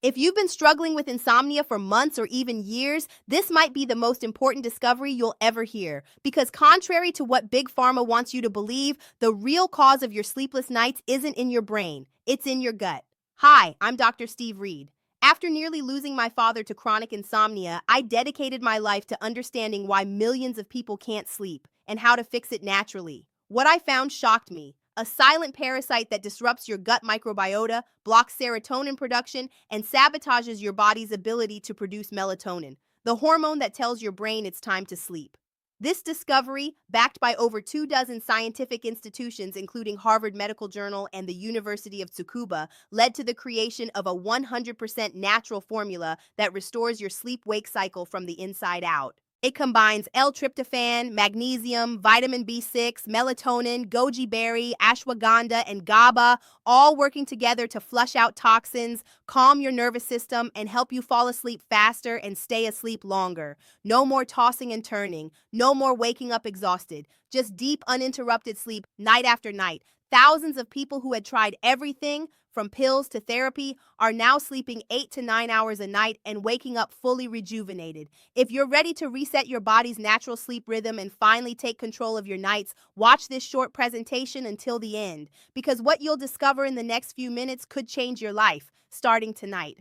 If you've been struggling with insomnia for months or even years, this might be the most important discovery you'll ever hear. Because, contrary to what Big Pharma wants you to believe, the real cause of your sleepless nights isn't in your brain, it's in your gut. Hi, I'm Dr. Steve Reed. After nearly losing my father to chronic insomnia, I dedicated my life to understanding why millions of people can't sleep and how to fix it naturally. What I found shocked me. A silent parasite that disrupts your gut microbiota, blocks serotonin production, and sabotages your body's ability to produce melatonin, the hormone that tells your brain it's time to sleep. This discovery, backed by over 2 dozen scientific institutions, including Harvard Medical Journal and the University of Tsukuba, led to the creation of a 100% natural formula that restores your sleep-wake cycle from the inside out. It combines L-tryptophan, magnesium, vitamin B6, melatonin, goji berry, ashwagandha, and GABA, all working together to flush out toxins, calm your nervous system, and help you fall asleep faster and stay asleep longer. No more tossing and turning, no more waking up exhausted, just deep, uninterrupted sleep night after night. Thousands of people who had tried everything, from pills to therapy, are now sleeping 8 to 9 hours a night and waking up fully rejuvenated. If you're ready to reset your body's natural sleep rhythm and finally take control of your nights, watch this short presentation until the end, because what you'll discover in the next few minutes could change your life, starting tonight.